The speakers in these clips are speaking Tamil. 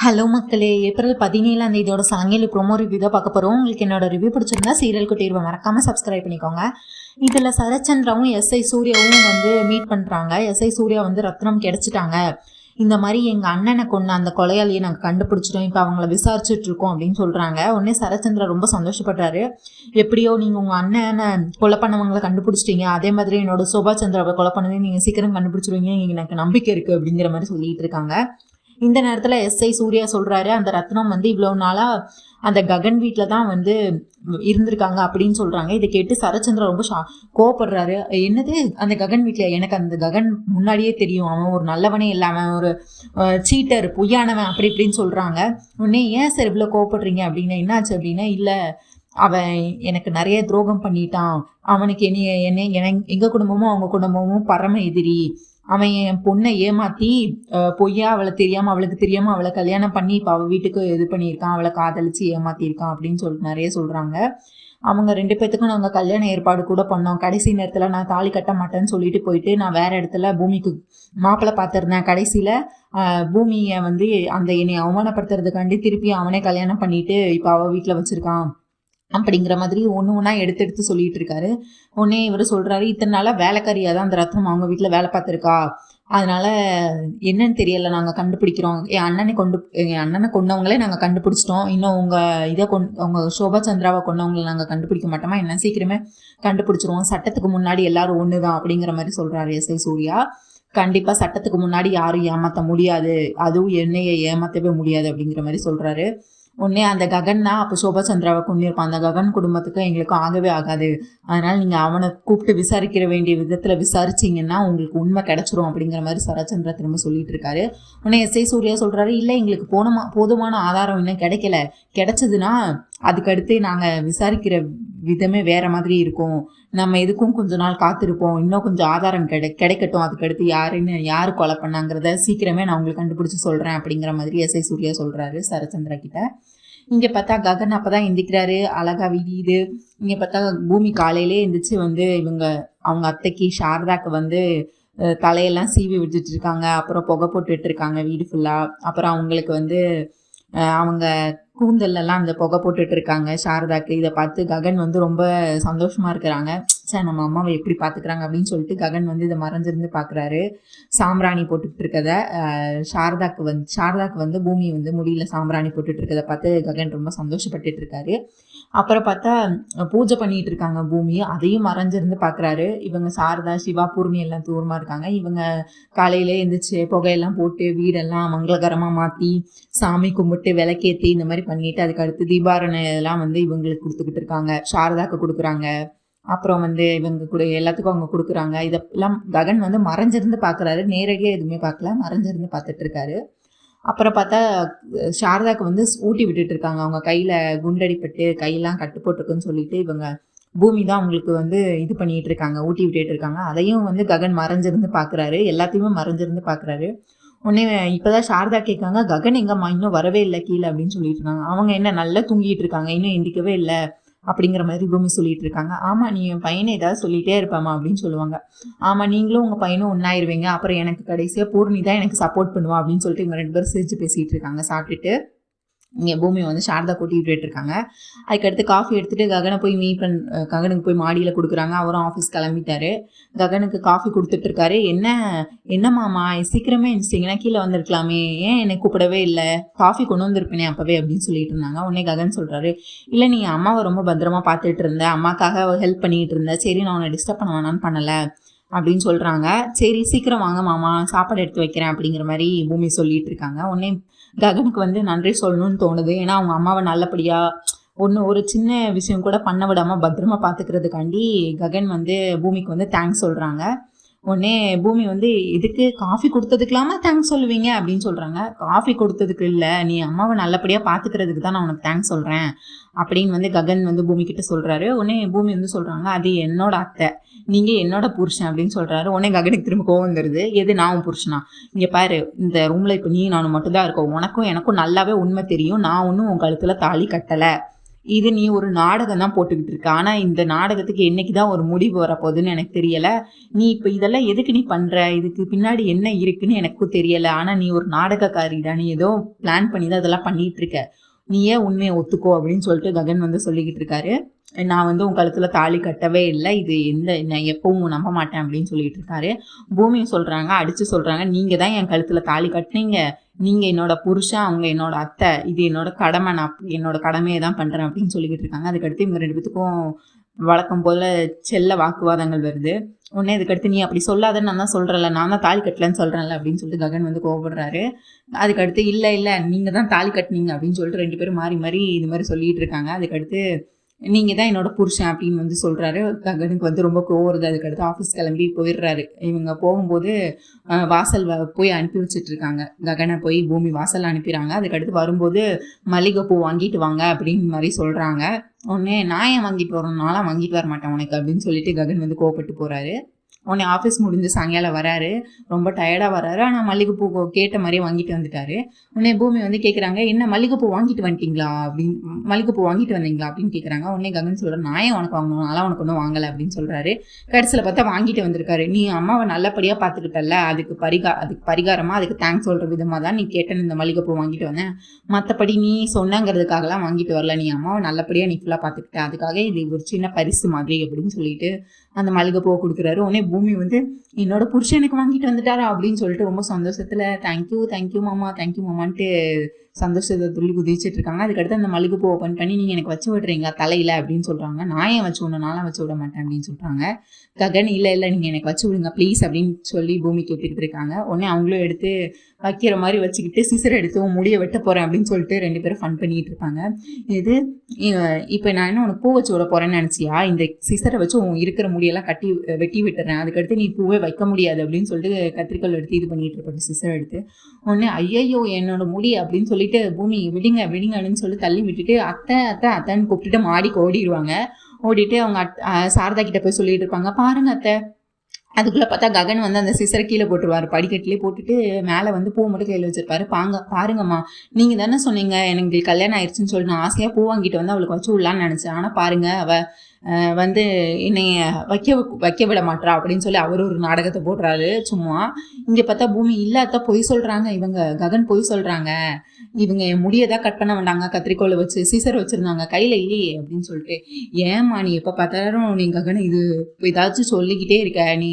ஹலோ மக்களே, ஏப்ரல் 17ஆம் தேதியோட சாயங்காலம் ப்ரோமோ ரிவ்யூ தான் பார்க்க போகிறோம். உங்களுக்கு என்னோட ரிவ்யூ பிடிச்சிருந்தா சீரியல் குட்டிடுவோம் மறக்காமல் சப்ஸ்கிரைப் பண்ணிக்கோங்க. இதில் சரச்சந்திராவும் எஸ்ஐ சூர்யாவும் மீட் பண்ணுறாங்க. எஸ்ஐ சூர்யா ரத்னம் கிடச்சிட்டாங்க, இந்த மாதிரி எங்கள் அண்ணனை கொண்ட அந்த கொலையாளியை நாங்கள் கண்டுபிடிச்சிட்டோம், இப்போ அவங்கள விசாரிச்சுட்டு இருக்கோம் அப்படின்னு சொல்கிறாங்க. உடனே சரச்சந்திரா ரொம்ப சந்தோஷப்படுறாரு. எப்படியோ நீங்கள் உங்கள் அண்ணனை கொலை பண்ணவங்களை கண்டுபிடிச்சிட்டீங்க, அதே மாதிரி என்னோட சோபா சந்திராவை கொலை பண்ணதே நீங்கள் சீக்கிரம் கண்டுபிடிச்சிருவீங்க, எனக்கு நம்பிக்கை இருக்குது அப்படிங்கிற மாதிரி சொல்லிட்டு இருக்காங்க. இந்த நேரத்தில் எஸ்ஐ சூர்யா சொல்கிறாரு, அந்த ரத்னம் இவ்வளோ நாளாக அந்த ககன் வீட்டில் தான் இருந்திருக்காங்க அப்படின்னு சொல்கிறாங்க. இதை கேட்டு சரச்சந்திரா ரொம்ப கோவப்படுறாரு. என்னது அந்த ககன் வீட்டில்? எனக்கு அந்த ககன் முன்னாடியே தெரியும், அவன் ஒரு நல்லவனே இல்லை, அவன் ஒரு சீட்டர், பொய்யானவன், அப்படி இப்படின்னு சொல்கிறாங்க. உடனே ஏன் சார் இவ்வளோ கோவப்படுறீங்க அப்படின்னா, என்னாச்சு அப்படின்னா, இல்லை அவன் எனக்கு நிறைய துரோகம் பண்ணிட்டான், அவனுக்கு எங்கள் குடும்பமும் அவங்க குடும்பமும் பரம எதிரி, அவன் என் பொண்ணை ஏமாற்றி பொய்யா அவளுக்கு தெரியாமல் அவளை கல்யாணம் பண்ணி இப்போ அவள் வீட்டுக்கு இது பண்ணியிருக்கான், அவளை காதலிச்சு ஏமாற்றிருக்கான் அப்படின்னு சொல்லிட்டு நிறைய சொல்கிறாங்க. அவங்க 2 பேர்த்துக்கும் நாங்கள் கல்யாண ஏற்பாடு கூட பண்ணோம். கடைசி நேரத்தில் நான் தாலி கட்ட மாட்டேன்னு சொல்லிட்டு போயிட்டு நான் வேறு இடத்துல பூமிக்கு மாப்பிள்ளை பார்த்துருந்தேன். கடைசியில் பூமியை அந்த என்னை அவமானப்படுத்துறதுக்காண்டி திருப்பி அவனே கல்யாணம் பண்ணிட்டு இப்போ அவள் வீட்டில் வச்சுருக்கான் அப்படிங்கிற மாதிரி ஒன்று எடுத்து சொல்லிட்டு இருக்காரு. உடனே இவர் சொல்கிறாரு, இத்தனை நாளாக வேலைக்காரியாக தான் அந்த ரத்னம் அவங்க வீட்டில் வேலை பார்த்துருக்கா, அதனால் என்னன்னு தெரியலை, நாங்கள் கண்டுபிடிக்கிறோம், என் அண்ணனை கொண்டவங்களே நாங்கள் கண்டுபிடிச்சிட்டோம், இன்னும் உங்கள் சோபா சந்திராவை கொண்டவங்களை நாங்கள் கண்டுபிடிக்க மாட்டோமா, என்ன சீக்கிரமே கண்டுபிடிச்சிருவோம், சட்டத்துக்கு முன்னாடி எல்லாரும் ஒன்று தான் அப்படிங்கிற மாதிரி சொல்கிறாரு எஸ்ஐ சூர்யா. கண்டிப்பாக சட்டத்துக்கு முன்னாடி யாரும் ஏமாற்ற முடியாது, அதுவும் என்னையை ஏமாற்றவே முடியாது அப்படிங்கிற மாதிரி சொல்கிறாரு. உடனே அந்த ககன்னா அப்போ சோபா சந்திராவை கொண்டிருப்பான், அந்த ககன் குடும்பத்துக்கு எங்களுக்கும் ஆகவே ஆகாது, அதனால் நீங்கள் அவனை கூப்பிட்டு விசாரிக்கிற வேண்டிய விதத்தில் விசாரிச்சிங்கன்னா உங்களுக்கு உண்மை கிடச்சிரும் அப்படிங்கிற மாதிரி சரச்சந்திரா திரும்ப சொல்லிட்டு இருக்காரு. உடனே எஸ்ஐ சூர்யா சொல்கிறாரு, இல்லை எங்களுக்கு போதுமான ஆதாரம் இன்னும் கிடைக்கல, கிடைச்சதுன்னா அதுக்கடுத்து நாங்கள் விசாரிக்கிற விதமே வேறு மாதிரி இருக்கும், நம்ம எதுக்கும் கொஞ்ச நாள் காத்திருப்போம், இன்னும் கொஞ்சம் ஆதாரம் கிடைக்கட்டும், அதுக்கடுத்து யார் கொலை பண்ணாங்கிறத சீக்கிரமே நான் உங்களுக்கு கண்டுபிடிச்சி சொல்கிறேன் அப்படிங்கிற மாதிரி எஸ்ஐ சூர்யா சொல்கிறாரு சரச்சந்திரா கிட்ட. இங்கே பார்த்தா ககன் அப்போ தான் எந்திக்கிறாரு, அழகாக விடியுது. இங்கே பார்த்தா பூமி காலையிலே எந்திரிச்சு அவங்க அத்தைக்கு சாரதாக்கு தலையெல்லாம் சீவி விட்டுட்டு இருக்காங்க, அப்புறம் புகை போட்டுட்டு இருக்காங்க வீடு ஃபுல்லாக. அப்புறம் அவங்களுக்கு அவங்க கூந்தல்லாம் அந்த புகை போட்டுட்டு இருக்காங்க சாரதாக்கு. இதை பார்த்து ககன் ரொம்ப சந்தோஷமாக இருக்கிறாங்க. சார் நம்ம அம்மாவை எப்படி பார்த்துக்கிறாங்க அப்படின்னு சொல்லிட்டு ககன் இதை மறைஞ்சிருந்து பார்க்குறாரு. சாம்பிராணி போட்டுக்கிட்டு இருக்கத சாரதாக்கு பூமி முடியல சாம்பிராணி போட்டுட்டு இருக்கதை பார்த்து ககன் ரொம்ப சந்தோஷப்பட்டுட்டு இருக்காரு. அப்புறம் பார்த்தா பூஜை பண்ணிட்டு இருக்காங்க பூமி, அதையும் மறைஞ்சிருந்து பார்க்குறாரு. இவங்க சாரதா, சிவா, பூர்ணி எல்லாம் தூரமாக இருக்காங்க. இவங்க காலையிலே எழுந்திரிச்சு புகையெல்லாம் போட்டு வீடெல்லாம் மங்களகரமாக மாற்றி சாமி கும்பிட்டு விளக்கேற்றி இந்த மாதிரி பண்ணிட்டு அதுக்கு அடுத்து தீபாரணை எல்லாம் இவங்களுக்கு கொடுத்துக்கிட்டு இருக்காங்க. சாரதாக்கு கொடுக்குறாங்க, அப்புறம் இவங்க கூட எல்லாத்துக்கும் அவங்க கொடுக்குறாங்க. இதெல்லாம் ககன் மறைஞ்சிருந்து பார்க்குறாரு, நேரடியாக எதுவுமே பார்க்கல, மறைஞ்சிருந்து பார்த்துட்டு இருக்காரு. அப்புறம் பார்த்தா சாரதாக்கு ஊட்டி விட்டுட்டு இருக்காங்க. அவங்க கையில் குண்டடிப்பட்டு கையெல்லாம் கட்டு போட்டிருக்குன்னு சொல்லிட்டு இவங்க பூமி தான் அவங்களுக்கு இது பண்ணிட்டு இருக்காங்க, ஊட்டி விட்டுட்டு இருக்காங்க. அதையும் ககன் மறைஞ்சிருந்து பார்க்குறாரு, எல்லாத்தையுமே மறைஞ்சிருந்து பார்க்குறாரு. உடனே இப்போதான் சாரதா கேட்காங்க, ககன் எங்கம்மா இன்னும் வரவே இல்லை கீழே அப்படின்னு சொல்லிட்டு இருக்காங்க. அவங்க என்ன நல்லா தூங்கிட்டு இருக்காங்க, இன்னும் எந்திக்கவே இல்லை அப்படிங்கிற மாதிரி பூமி சொல்லிட்டு இருக்காங்க. ஆமாம், நீ என் பையனை ஏதாவது சொல்லிகிட்டே இருப்பாமா அப்படின்னு சொல்லுவாங்க. ஆமாம், நீங்களும் உங்கள் பையனும் ஒன்றாயிருவீங்க, அப்புறம் எனக்கு கடைசியாக பூர்ணி தான் எனக்கு சப்போர்ட் பண்ணுவா அப்படின்னு சொல்லிட்டு இவங்க 2 பேரும் சிரிச்சு பேசிகிட்டு இருக்காங்க. சாப்பிட்டுட்டு இங்கே பூமி சாரதா கூட்டிகிட்டு இருக்காங்க. அதுக்கடுத்து காஃபி எடுத்துகிட்டு ககனை போய் ககனுக்கு போய் மாடியில் கொடுக்குறாங்க. அவரும் ஆஃபீஸ் கிளம்பிட்டாரு. ககனுக்கு காஃபி கொடுத்துட்ருக்காரு. என்ன மாமா சீக்கிரமே எழுந்திரிச்சிங்கன்னா கீழே வந்திருக்கலாமே, ஏன் என்னை கூப்பிடவே இல்லை, காஃபி கொண்டு வந்திருப்பேனே அப்போவே அப்படின்னு சொல்லிட்டு இருந்தாங்க. உடனே ககன் சொல்கிறாரு, இல்லை நீ அம்மாவை ரொம்ப பத்திரமா பார்த்துட்டு இருந்த, அம்மாக்காக ஹெல்ப் பண்ணிகிட்டு இருந்த, சரி நான் உன்னை டிஸ்டர்ப் பண்ண வேணான்னு பண்ணலை அப்படின்னு சொல்கிறாங்க. சரி சீக்கிரம் வாங்க மாமா, சாப்பாடு எடுத்து வைக்கிறேன் அப்படிங்கிற மாதிரி பூமி சொல்லிட்டு இருக்காங்க. உடனே ககனுக்கு நன்றி சொல்லணும்னு தோணுது. ஏன்னா அவங்க அம்மாவை நல்லபடியாக ஒரு சின்ன விஷயம் கூட பண்ண விடாமல் பத்திரமா பார்த்துக்கிறதுக்காண்டி ககன் பூமிக்கு தேங்க்ஸ் சொல்கிறாங்க. உடனே பூமி இதுக்கு காஃபி கொடுத்ததுக்கலாமா தேங்க்ஸ் சொல்லுவீங்க அப்படின்னு சொல்கிறாங்க. காஃபி கொடுத்ததுக்கு இல்லை, நீ அம்மாவை நல்லபடியாக பார்த்துக்கிறதுக்கு தான் நான் உனக்கு தேங்க்ஸ் சொல்கிறேன் அப்படின்னு ககன் பூமிக்கிட்ட சொல்கிறாரு. உடனே பூமி சொல்கிறாங்க, அது என்னோட அத்தை, நீங்கள் என்னோட புருஷன் அப்படின்னு சொல்கிறாரு. உடனே ககனுக்கு திரும்ப கோவம் வந்துடுது. எது நான் உன் புருஷனா, இங்கே பாரு இந்த ரூமில் இப்போ நீ நானும் மட்டும்தான் இருக்கோம், உனக்கும் எனக்கும் நல்லாவே உண்மை தெரியும், நான் ஒன்றும் உன் கழுத்தில் தாலி கட்டலை, இது நீ ஒரு நாடகம் தான் போட்டுக்கிட்டு இருக்க. ஆனால் இந்த நாடகத்துக்கு என்னைக்கு தான் ஒரு முடிவு வரப்போகுதுன்னு எனக்கு தெரியலை. நீ இப்போ இதெல்லாம் எதுக்கு நீ பண்ணுற, இதுக்கு பின்னாடி என்ன இருக்குன்னு எனக்கும் தெரியலை. ஆனால் நீ ஒரு நாடகக்காரி தான், நீ ஏதோ பிளான் பண்ணி தான் இதெல்லாம் பண்ணிகிட்டு இருக்க, நீ ஏன் உண்மையை ஒத்துக்கோ அப்படின்னு சொல்லிட்டு ககன் வந்து சொல்லிக்கிட்டு இருக்காரு. நான் வந்து உன் கழுத்தில் தாலி கட்டவே இல்லை, இது நான் எப்பவும் நம்ப மாட்டேன் அப்படின்னு சொல்லிட்டு இருக்காரு. பூமியும் சொல்கிறாங்க, அடித்து சொல்கிறாங்க, நீங்கள் தான் என் கழுத்தில் தாலி கட்டினீங்க, நீங்கள் என்னோட புருஷன், அவங்க என்னோட அத்தை, இது என்னோட கடமை, நான் என்னோட கடமையை தான் பண்ணுறேன் அப்படின்னு சொல்லிக்கிட்டு இருக்காங்க. அதுக்கடுத்து இவங்க 2 பேத்துக்கும் வழக்கம் போல் செல்ல வாக்குவாதங்கள் வருது. உடனே இதுக்கடுத்து நீ அப்படி சொல்லாதன்னு நான் தான் சொல்கிறேன்ல, நான் தான் தாலி கட்டலன்னு சொல்கிறேன்ல அப்படின்னு சொல்லிட்டு ககன் வந்து கோவப்படுறாரு. அதுக்கடுத்து இல்லை நீங்கள் தான் தாலி கட்டினீங்க அப்படின்னு சொல்லிட்டு 2 பேரும் மாறி மாறி இது மாதிரி சொல்லிகிட்டு இருக்காங்க. அதுக்கடுத்து நீங்கள் தான் என்னோட புருஷன் அப்படின்னு வந்து சொல்கிறாரு. ககனுக்கு வந்து ரொம்ப கோவம் வருது. அதுக்கடுத்து ஆஃபீஸ் கிளம்பி போயிடுறாரு. இவங்க போகும்போது வாசல் போய் அனுப்பி வச்சுட்ருக்காங்க. ககனை போய் பூமி வாசல் அனுப்பிடுறாங்க. அதுக்கடுத்து வரும்போது மல்லிகைப்பூ வாங்கிட்டு வாங்க அப்படின்னு மாதிரி சொல்கிறாங்க. உடனே நான் ஏன் வாங்கிட்டு வரணும், நான்லாம் வாங்கிட்டு வர மாட்டேன் உனக்கு அப்படின்னு சொல்லிட்டு ககன் வந்து கோவப்பட்டு போகிறாரு. உடனே ஆஃபீஸ் முடிஞ்சு சாயங்காலம் வராரு, ரொம்ப டயர்டாக வராரு. ஆனால் மல்லிகைப்பூ கேட்ட மாதிரியே வாங்கிட்டு வந்துட்டாரு. உடனே பூமி வந்து கேட்குறாங்க, என்ன மல்லிகைப்பூ வாங்கிட்டு வந்துட்டீங்களா அப்படின்னு, மல்லிகைப்பூ வாங்கிட்டு வந்தீங்களா அப்படின்னு கேட்குறாங்க. உடனே ககன் சொல்கிறேன், நான் ஏன் உனக்கு வாங்கணும், நான்லாம் உனக்கு ஒன்றும் வாங்கலை அப்படின்னு சொல்கிறாரு. கடைசியில் பார்த்தா வாங்கிட்டு வந்திருக்காரு. நீ அம்மாவை நல்லபடியாக பார்த்துக்கிட்டல, அதுக்கு பரிகாரமாக அதுக்கு தேங்க்ஸ் சொல்கிற விதமாக தான் நீ கேட்டேன்னு இந்த மல்லிகைப்பூ வாங்கிட்டு வந்தேன், மற்றபடி நீ சொன்னங்கிறதுக்காகலாம் வாங்கிட்டு வரல, நீ அம்மாவை நல்லபடியாக நீ ஃபுல்லாக பார்த்துக்கிட்ட, அதுக்காக இது ஒரு சின்ன பரிசு மாதிரி அப்படின்னு சொல்லிட்டு அந்த மல்லிகைப்பூவை கொடுக்குறாரு. உடனே பூமி வந்து என்னோட புருஷன் எனக்கு வாங்கிட்டு வந்துட்டாரா அப்படின்னு சொல்லிட்டு ரொம்ப சந்தோஷத்தில் தேங்க்யூ மாமான்ட்டு சந்தோஷத்தை துள்ளி குதிச்சுட்டு இருக்காங்க. அதுக்கடுத்து அந்த மல்லிகைப்பூ ஓப்பன் பண்ணி நீங்கள் எனக்கு வச்சு விடுறீங்களா தலையில் அப்படின்னு சொல்கிறாங்க. நான் ஏன் வச்சு விடணும், நான்லாம் வச்சு விட மாட்டேன் அப்படின்னு சொல்கிறாங்க. ககன் இல்லை நீங்கள் எனக்கு வச்சு விடுங்க ப்ளீஸ் அப்படின்னு சொல்லி பூமி கேட்டுக்கிட்டு இருக்காங்க. உடனே அவங்களும் எடுத்து வைக்கிற மாதிரி வச்சுக்கிட்டு சிசர் எடுத்து முடிய வெட்ட போகிறேன் அப்படின்னு சொல்லிட்டு 2 பேரும் ஃபன் பண்ணிகிட்டு இருப்பாங்க. இது இப்போ நான் என்ன உனக்கு பூ வச்சு விட போகிறேன்னு நினச்சியா, இந்த சிசரை வச்சு இருக்கிற முடியெல்லாம் வெட்டி விட்டுறேன், அதுக்கடுத்து நீ பூவே வைக்க முடியாது அப்படின்னு சொல்லிட்டு கத்திரிக்கோல் எடுத்து இது பண்ணிகிட்டு இருப்பாங்க சிசர் எடுத்து. உடனே ஐயோ என்னோட முடி அப்படின்னு சொல்லிட்டு பூமி விடுங்க அப்படின்னு சொல்லி தள்ளி விட்டுட்டு அத்தைன்னு கூப்பிட்டுட்டு மாடிக்கு ஓடிடுவாங்க. ஓடிட்டு அவங்க சாரதா கிட்ட போய் சொல்லிட்டு இருப்பாங்க, பாருங்க அத்தை. அதுக்குள்ளே பார்த்தா ககன் வந்து அந்த சிசரை கீழே போட்டுருவார், படிக்கட்டிலே போட்டுட்டு மேலே வந்து பூ மட்டும் கையில் வச்சிருப்பாரு. பாருங்கம்மா, நீங்கள் தானே சொன்னீங்க எனக்கு கல்யாணம் ஆயிடுச்சுன்னு சொல்லி, நான் ஆசையாக பூ வாங்கிட்டு வந்து அவளுக்கு வச்சு விடலான்னு நினச்சேன், ஆனால் பாருங்க அவள் வந்து என்னைய வைக்க விட மாட்டா அப்படின்னு சொல்லி அவர் ஒரு நாடகத்தை போடுறாரு சும்மா. இங்கே பார்த்தா பூமி இல்லாத பொய் சொல்கிறாங்க, இவங்க ககன் பொய் சொல்கிறாங்க, இவங்க என் முடியதான் கட் பண்ண வேண்டாங்க, கத்திரிக்கோளை வச்சு சீசர் வச்சுருந்தாங்க கையில் இல்லையே அப்படின்னு சொல்லிட்டு. ஏம்மா நீ எப்போ பார்த்தாலும் நீ ககன் இது ஏதாச்சும் சொல்லிக்கிட்டே இருக்க, நீ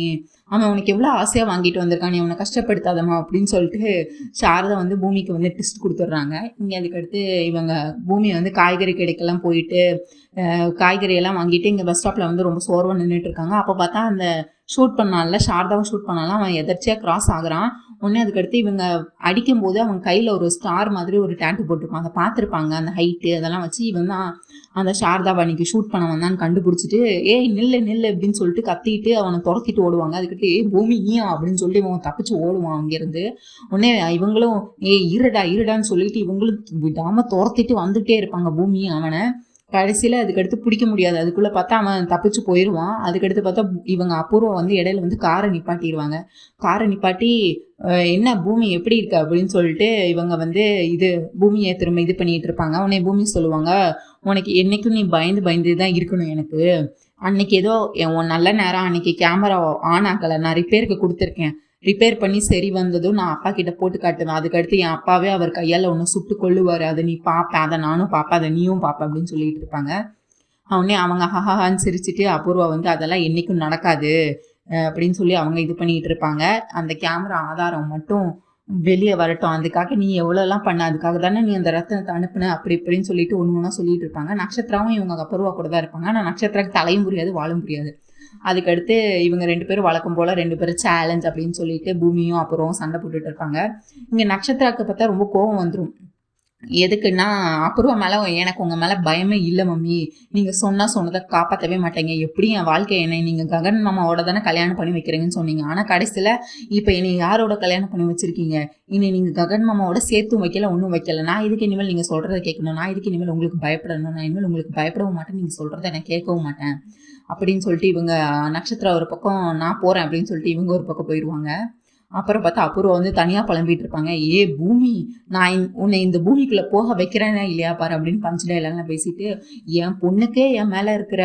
அவன் உனக்கு எவ்வளோ ஆசையாக வாங்கிட்டு வந்திருக்கான், நீ அவனை கஷ்டப்படுத்தாதம்மா அப்படின்னு சொல்லிட்டு சாரதா வந்து பூமிக்கு வந்து டிஸ்ட் கொடுத்துட்றாங்க. இங்கே அதுக்கடுத்து இவங்க பூமியை வந்து காய்கறி கடைக்கெல்லாம் போயிட்டு காய்கறியெல்லாம் வாங்கிட்டு இங்கே பஸ் ஸ்டாப்பில் வந்து ரொம்ப சோர்வாக நின்றுட்டு இருக்காங்க. அப்போ பார்த்தா அந்த ஷூட் பண்ணால சாரதாவை ஷூட் பண்ணாலும் அவன் எதர்ச்சியாக கிராஸ் ஆகுறான். உடனே அதுக்கடுத்து இவங்க அடிக்கும்போது அவங்க கையில் ஒரு ஸ்டார் மாதிரி ஒரு டேட்டு போட்டிருப்பான், அதை பார்த்துருப்பாங்க, அந்த ஹைட்டு அதெல்லாம் வச்சு இவன் தான் அந்த சாரதாவை அன்றைக்கி ஷூட் பண்ண வந்தான்னு கண்டுபிடிச்சிட்டு ஏய் நில்லு அப்படின்னு சொல்லிட்டு கத்திட்டு அவனை துரத்திட்டு ஓடுவாங்க. அதுக்கிட்ட பூமி நீயா அப்படின்னு சொல்லிட்டு இவன் தப்பிச்சு ஓடுவான் அங்கேருந்து. உடனே இவங்களும் இருடான்னு சொல்லிட்டு இவங்களும் விடாமல் துரத்திட்டு வந்துகிட்டே இருப்பாங்க பூமி அவனை. கடைசியில் அதுக்கடுத்து பிடிக்க முடியாது, அதுக்குள்ளே பார்த்தா அவன் தப்பிச்சு போயிடுவான். அதுக்கடுத்து பார்த்தா இவங்க அபூர்வா வந்து இடையில வந்து காரை நிப்பாட்டிடுவாங்க. காரை நிப்பாட்டி என்ன பூமி எப்படி இருக்கு அப்படின்னு சொல்லிட்டு இவங்க வந்து இது பூமியை திரும்ப இது பண்ணிட்டு இருப்பாங்க. உடனே பூமி சொல்லுவாங்க, உனக்கு என்னைக்கும் நீ பயந்து தான் இருக்கணும், எனக்கு அன்னைக்கு ஏதோ உன் நல்ல நேரம், அன்னைக்கு கேமரா ஆன் ஆகலை, நான் ரிப்பேருக்கு கொடுத்துருக்கேன், ரிப்பேர் பண்ணி சரி வந்ததும் நான் அப்பா கிட்ட போட்டு காட்டுவேன், அதுக்கடுத்து என் அப்பாவே அவர் கையால் ஒன்று சுட்டு கொள்ளுவார், அதை நீ பார்ப்பேன், அதை நானும் பார்ப்பேன், அதை நீயும் பார்ப்பேன் அப்படின்னு சொல்லிட்டு இருப்பாங்க. அவனே அவங்க ஹஹான்னு சிரிச்சுட்டு அபூர்வா வந்து அதெல்லாம் என்றைக்கும் நடக்காது அப்படின்னு சொல்லி அவங்க இது பண்ணிகிட்டு இருப்பாங்க. அந்த கேமரா ஆதாரம் மட்டும் வெளியே வரட்டும், அதுக்காக நீ எவ்வளோலாம் பண்ண, அதுக்காக தானே நீ அந்த ரத்தனத்தை அனுப்புன அப்படி இப்படின்னு சொல்லிட்டு ஒன்று ஒன்றா சொல்லிட்டு இருப்பாங்க. நட்சத்திராவும் இவங்க அபூர்வா கூட தான் இருப்பாங்க. ஆனால் நட்சத்திராக்கு தலையும் புரியாது வாழும் புரியாது. அதுக்கடுத்து இவங்க 2 பேரும் வழக்கம் போல் 2 பேரும் சேலஞ்ச் அப்படின்னு சொல்லிட்டு பூமியும் அப்புறம் சண்டை போட்டுட்டு இருப்பாங்க. இங்கே நட்சத்திராக்கு பார்த்தா ரொம்ப கோபம் வந்துடும். எதுக்குன்னா அபூர்வா மேலே எனக்கு உங்கள் மேலே பயமே இல்லை மம்மி, நீங்கள் சொன்னதை காப்பாற்றவே மாட்டேங்க, எப்படி என் வாழ்க்கை என்னை நீங்கள் ககன் மாமாவோட தானே கல்யாணம் பண்ணி வைக்கிறீங்கன்னு சொன்னீங்க, ஆனால் கடைசியில் இப்போ என்னை யாரோட கல்யாணம் பண்ணி வச்சுருக்கீங்க, இனி நீங்கள் ககன் மாமாவோட சேர்த்தும் வைக்கல ஒன்றும் வைக்கல, நான் இதுக்கு இனிமேல் நீங்கள் சொல்கிறத கேட்கணும், நான் இதுக்கு இனிமேல் உங்களுக்கு பயப்படணும், நான் இனிமேல் உங்களுக்கு பயப்படவும் மாட்டேன், நீங்கள் சொல்கிறத நான் கேட்கவும் மாட்டேன் அப்படின்னு சொல்லிட்டு இவங்க நட்சத்திரம் ஒரு பக்கம் நான் போகிறேன் அப்படின்னு சொல்லிட்டு இவங்க ஒரு பக்கம் போயிடுவாங்க. அப்புறம் பார்த்தா அபூர்வா வந்து தனியாக புலம்பிட்டு இருப்பாங்க. ஏ பூமி, நான் உன்னை இந்த பூமிக்குள்ளே போக வைக்கிறேனே இல்லையா பாரு அப்படின்னு பஞ்ச் டயலாக்லாம் பேசிட்டு, என் பொண்ணுக்கே என் மேலே இருக்கிற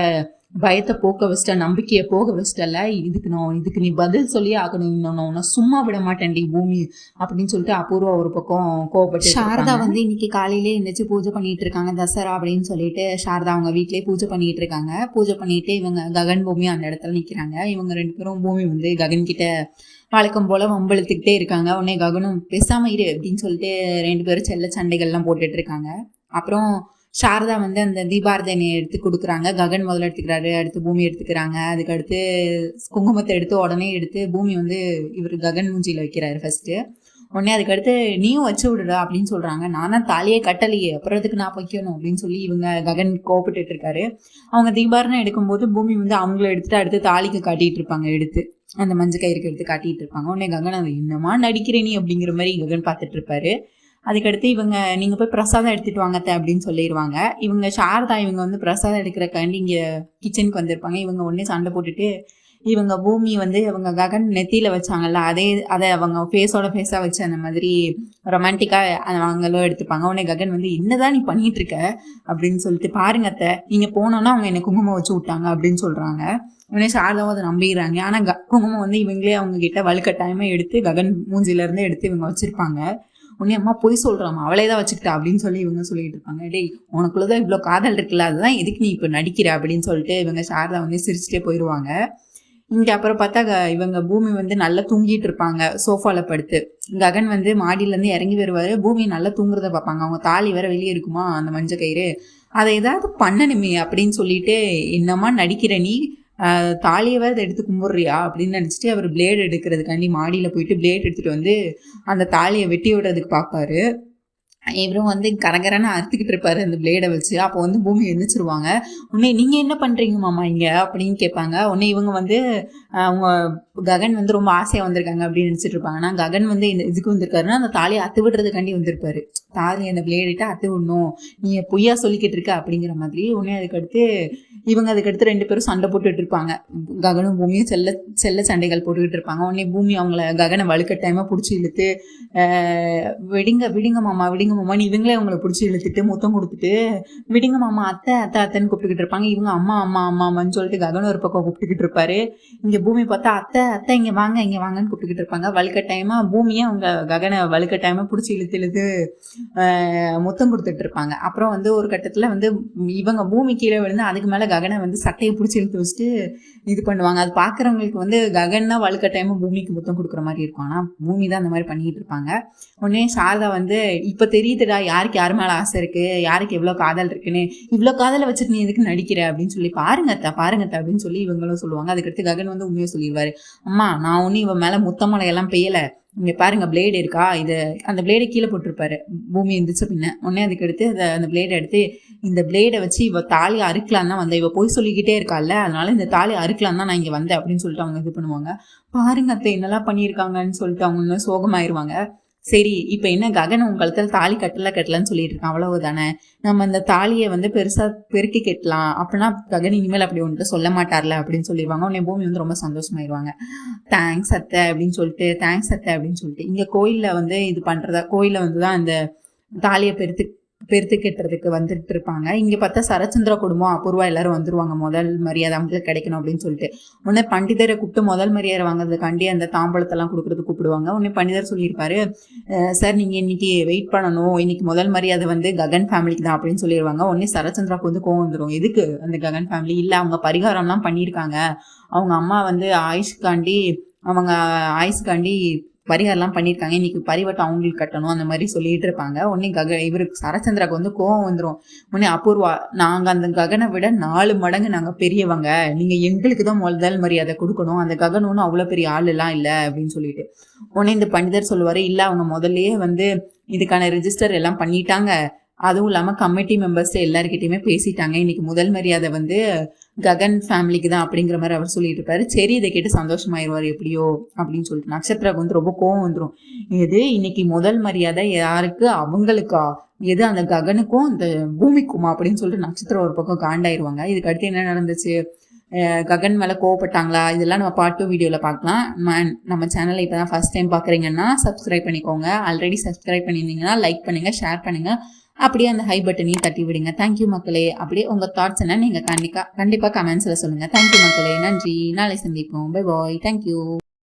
பயத்தை போக்க வச்சிட்ட, நம்பிக்கையை போக வச்சிட்டல, இதுக்கு நீ பதில் சொல்லியே ஆகணும், இன்னும் உன்னை சும்மா விட மாட்டேன்டி பூமி அப்படின்னு சொல்லிட்டு அபூர்வா ஒரு பக்கம் கோவப்பட்டு சாரதா வந்து இன்னைக்கு காலையிலே எந்திரிச்சு பூஜை பண்ணிட்டு இருக்காங்க, தசரா அப்படின்னு சொல்லிட்டு. சாரதா அவங்க வீட்லயே பூஜை பண்ணிட்டு இருக்காங்க. பூஜை பண்ணிட்டு இவங்க ககன் பூமியும் அந்த இடத்துல நிக்கிறாங்க. இவங்க 2 பேரும் பூமி வந்து ககன் கிட்ட வழக்கம் போல வம்பெழுத்துக்கிட்டே இருக்காங்க. உடனே ககனும் பேசாம இரு அப்படின்னு சொல்லிட்டு 2 பேரும் செல்ல சண்டைகள்லாம் போட்டுட்டு இருக்காங்க. அப்புறம் சாரதா வந்து அந்த தீபாரதனையை எடுத்து கொடுக்குறாங்க. ககன் முதல்ல எடுத்துக்கிறாரு, அடுத்து பூமி எடுத்துக்கிறாங்க. அதுக்கு அடுத்து குங்குமத்தை எடுத்து உடனே எடுத்து பூமி வந்து இவர் ககன் மூஞ்சியில் வைக்கிறாரு ஃபர்ஸ்ட். உடனே அதுக்கடுத்து நீயும் வச்சு விடுடா அப்படின்னு சொல்றாங்க. நான் தான் தாலியே கட்டலையே, அப்புறம் அதுக்கு நான் வைக்கணும் அப்படின்னு சொல்லி இவங்க ககன் கோவப்பட்டு இருக்காரு. அவங்க தீபாரணம் எடுக்கும்போது பூமி வந்து அவங்கள எடுத்துட்டு அடுத்து தாலிக்கு காட்டிட்டு இருப்பாங்க, எடுத்து அந்த மஞ்சள் கயிறுக்கு எடுத்து காட்டிட்டு இருப்பாங்க. உடனே ககன் அதை என்னமா நடிக்கிறே நீ அப்படிங்கிற மாதிரி ககன் பார்த்துட்டு இருப்பாரு. அதுக்கடுத்து இவங்க நீங்கள் போய் பிரசாதம் எடுத்துகிட்டு வாங்கத்த அப்படின்னு சொல்லிடுவாங்க. இவங்க சாரதா இவங்க வந்து பிரசாதம் எடுக்கிறக்காண்டி இங்கே கிச்சனுக்கு வந்திருப்பாங்க. இவங்க உடனே சண்டை போட்டுட்டு இவங்க பூமி வந்து அவங்க ககன் நெத்தியில் வச்சாங்கல்ல, அதை அவங்க ஃபேஸோட ஃபேஸாக வச்சு அந்த மாதிரி ரொமான்டிக்காக அவங்களும் எடுத்துப்பாங்க. உடனே ககன் வந்து என்னதான் நீ பண்ணிட்டு இருக்க அப்படின்னு சொல்லிட்டு, பாருங்க அத்தை, நீங்கள் போனோன்னா அவங்க என்னை குங்குமம் வச்சு விட்டாங்க அப்படின்னு சொல்கிறாங்க. உடனே சாரதாவும் அதை நம்பிக்கிறாங்க. ஆனால் குங்குமம் வந்து இவங்களே அவங்க கிட்ட வலுக்கட்டாயமாக எடுத்து ககன் மூஞ்சிலேருந்து எடுத்து இவங்க வச்சுருப்பாங்க. உடனே அம்மா பொய் சொல்கிறாம்மா, அவளே தான் வச்சுக்கிட்டா அப்படின்னு சொல்லி இவங்க சொல்லிட்டு இருப்பாங்க. டேய், உனக்குள்ளதான் இவ்வளோ காதல் இருக்குல்ல, அதுதான் எதுக்கு நீ இப்போ நடிக்கிற அப்படின்னு சொல்லிட்டு இவங்க சாரதா வந்து சிரிச்சுட்டே போயிடுவாங்க. இங்கே அப்புறம் பார்த்தா இவங்க பூமி வந்து நல்லா தூங்கிட்டு இருப்பாங்க சோஃபாவில் படுத்து. ககன் வந்து மாடியிலேருந்து இறங்கி வருவார். பூமி நல்லா தூங்குறத பார்ப்பாங்க. அவங்க தாலி வேற வெளியே இருக்குமா அந்த மஞ்சள் கயிறு, அதை ஏதாவது பண்ணணுமே அப்படின்னு சொல்லிட்டு, என்னம்மா நடிக்கிற நீ, தாலியை வேறு எடுத்து கும்பிட்றியா அப்படின்னு நினச்சிட்டு அவர் பிளேடு எடுக்கிறதுக்காண்டி மாடியில் போயிட்டு பிளேட் எடுத்துகிட்டு வந்து அந்த தாலியை வெட்டி விடுறதுக்கு பார்ப்பாரு. இவரும் வந்து கரகரன்னு அறுத்துக்கிட்டு இருப்பாரு அந்த பிளேடை வச்சு. அப்போ வந்து பூமி எழுந்திரிச்சிருவாங்க. உடனே நீங்கள் என்ன பண்ணுறீங்க மாமா இங்கே அப்படின்னு கேட்பாங்க. உடனே இவங்க வந்து அவங்க ககன் வந்து ரொம்ப ஆசையாக வந்திருக்காங்க அப்படின்னு நினச்சிட்டு இருப்பாங்க. ஆனால் ககன் வந்து இந்த இதுக்கு வந்திருக்காருன்னா அந்த தாலியை அத்து விடுறதுக்காண்டி வந்திருப்பாரு. தாலி அந்த பிளேடிட்ட அத்து விடணும், நீ பொய்யா சொல்லிக்கிட்டு இருக்க அப்படிங்கிற மாதிரி. உடனே அதுக்கடுத்து 2 பேரும் சண்டை போட்டுட்டு இருப்பாங்க. ககனும் பூமியும் செல்ல சண்டைகள் போட்டுக்கிட்டு இருப்பாங்க. உடனே பூமி அவங்கள ககனை வலுக்கட்டாயமாக பிடிச்சி இழுத்து விடுங்க மாமா நீ இவங்களே அவங்கள பிடிச்சி இழுத்துட்டு முத்தம் கொடுத்துட்டு விடுங்க மாமா அத்தைன்னு கூப்பிட்டுக்கிட்டு இருப்பாங்க. இவங்க அம்மான்னு சொல்லிட்டு ககன் ஒரு பக்கம் கூப்பிட்டுக்கிட்டு இருப்பாரு. இங்கே பூமி பார்த்தா அத்தை இங்கே வாங்கன்னு கூப்பிட்டுக்கிட்டு இருப்பாங்க. வலுக்கட்டாயமாக பூமியை அவங்க ககனை வலுக்கட்டாயமாக பிடிச்சி இழுத்து முத்தம் கொடுத்துட்டு இருப்பாங்க. அப்புறம் வந்து ஒரு கட்டத்தில் வந்து இவங்க பூமி கீழே விழுந்து அதுக்கு மேலே ககனை வந்து சட்டையை பிடிச்சி இழுத்து வச்சுட்டு இது பண்ணுவாங்க. அது பார்க்குறவங்களுக்கு வந்து ககன் தான் வலுக்கட்டாயமாக பூமிக்கு முத்தம் கொடுக்குற மாதிரி இருக்கும். ஆனால் பூமி தான் அந்த மாதிரி பண்ணிக்கிட்டு இருப்பாங்க. உடனே சாரதா வந்து இப்போ தெரியுதுடா யாருக்கு யார் மேலே ஆசை இருக்குது, யாருக்கு எவ்வளோ காதல் இருக்குன்னு, இவ்வளோ காதலை வச்சுட்டு நீ எதுக்கு நடிக்கிற அப்படின்னு சொல்லி, பாருங்க அத்தை அப்படின்னு சொல்லி இவங்களும் சொல்லுவாங்க. அதுக்கடுத்து ககன் வந்து உண்மையை சொல்லிடுவார். அம்மா, நான் ஒன்றும் இவன் மேலே முத்தமலையெல்லாம் பெய்யலை, இங்கே பாருங்க பிளேடு இருக்கா, அந்த பிளேடை கீழே போட்டிருப்பாரு பூமி இருந்துச்சு பின்ன. உடனே அதுக்கடுத்து அந்த பிளேடை எடுத்து, இந்த பிளேடை வச்சு இவ தாலி அறுக்கலாம் தான் வந்தேன், இவ போய் சொல்லிக்கிட்டே இருக்கால, அதனால இந்த தாலி அறுக்கலாம் தான் நான் இங்கே வந்தேன் அப்படின்னு சொல்லிட்டு அவங்க இது பண்ணுவாங்க. பாருங்க அத்தை என்னெல்லாம் பண்ணியிருக்காங்கன்னு சொல்லிட்டு அவங்க இன்னும் சோகமாயிருவாங்க. சரி, இப்போ என்ன ககன் உங்க கழுத்தில் தாலி கட்டலன்னு சொல்லிட்டு இருக்கான், அவ்வளவுதானே, நம்ம அந்த தாலியை வந்து பெருசாக பெருக்கி கட்டலாம், அப்படின்னா ககன் இனிமேல் அப்படி ஒன்றுட்டு சொல்ல மாட்டார்ல அப்படின்னு சொல்லிடுவாங்க. உடனே பூமி வந்து ரொம்ப சந்தோஷமாயிருவாங்க. தேங்க்ஸ் அத்தை அப்படின்னு சொல்லிட்டு இங்கே கோயிலில் வந்து இது பண்ணுறதா, கோயிலில் வந்து தான் அந்த தாலியை பெருத்து கட்டுறதுக்கு வந்துட்டு இருப்பாங்க. இங்கே பார்த்தா சரச்சந்திரா குடும்பம் அபூர்வா எல்லாரும் வந்துருவாங்க, முதல் மரியாதை அவங்களுக்கு கிடைக்கணும் அப்படின்னு சொல்லிட்டு. உடனே பண்டிதரை கூப்பிட்டு முதல் மரியாதை வாங்குறதுக்காண்டி அந்த தாம்பழத்தெல்லாம் கொடுக்குறதுக்கு கூப்பிடுவாங்க. உடனே பண்டிதர் சொல்லியிருப்பாரு, சார் நீங்கள் இன்னைக்கு வெயிட் பண்ணணும், இன்னைக்கு முதல் மரியாதை வந்து ககன் ஃபேமிலிக்கு தான் அப்படின்னு சொல்லிடுவாங்க. உடனே சரச்சந்திராவுக்கு வந்து கோவம் வந்துடும். எதுக்கு அந்த ககன் ஃபேமிலி, இல்லை அவங்க பரிகாரம்லாம் பண்ணியிருக்காங்க, அவங்க அம்மா வந்து ஆயுஷ்காண்டி பரிகாரம்லாம் பண்ணியிருக்காங்க, இன்னைக்கு பரிவட்டம் அவங்களுக்கு கட்டணும் அந்த மாதிரி சொல்லிட்டு இருப்பாங்க. உடனே இவருக்கு சரச்சந்திராவுக்கு வந்து கோவம் வந்துடும். உடனே அபூர்வா, நாங்கள் அந்த ககனை விட 4 மடங்கு நாங்கள் பெரியவங்க, நீங்கள் எங்களுக்கு தான் முதல் மரியாதை கொடுக்கணும், அந்த ககன் ஒன்றும் அவ்வளோ பெரிய ஆளுலாம் இல்லை அப்படின்னு சொல்லிட்டு. உடனே இந்த பண்டிதர் சொல்லுவார், இல்லை அவங்க முதல்லையே வந்து இதுக்கான ரெஜிஸ்டர் எல்லாம் பண்ணிட்டாங்க, அதுவும் இல்லாமல் கமிட்டி மெம்பர்ஸ் எல்லாருக்கிட்டையுமே பேசிட்டாங்க, இன்னைக்கு முதல் மரியாதை வந்து ககன் ஃபேமிலிக்கு தான் அப்படிங்கிற மாதிரி அவர் சொல்லிட்டு இருப்பாரு. சரி, இதை கேட்டு சந்தோஷமாயிருவார் எப்படியோ அப்படின்னு சொல்லிட்டு. நட்சத்திராவுக்கு வந்து ரொம்ப கோவம் வந்துடும். எது இன்னைக்கு முதல் மரியாதை யாருக்கு, அவங்களுக்கா, எது அந்த ககனுக்கும் அந்த பூமிக்குமா அப்படின்னு சொல்லிட்டு நட்சத்திரம் ஒரு பக்கம் காண்டாயிருவாங்க. இதுக்கு அடுத்து என்ன நடந்துச்சு, ககன் மேலே கோவப்பட்டாங்களா, இதெல்லாம் நம்ம பார்ட் 2 வீடியோவில் பார்க்கலாம். நம்ம சேனலை இப்போ தான் ஃபஸ்ட் டைம் பார்க்குறீங்கன்னா சப்ஸ்கிரைப் பண்ணிக்கோங்க. ஆல்ரெடி சப்ஸ்கிரைப் பண்ணியிருந்தீங்கன்னா லைக் பண்ணுங்கள், ஷேர் பண்ணுங்கள், அப்படியே அந்த ஹை பட்டனையும் தட்டி விடுங்க. தேங்க்யூ மக்களே. அப்படியே உங்கள் தாட்ஸ் என்ன நீங்கள் கண்டிப்பாக கமெண்ட்ஸில் சொல்லுங்கள். தேங்க்யூ மக்களே. நன்றி. நாளை சந்திப்போம். Bye bye. தேங்க்யூ.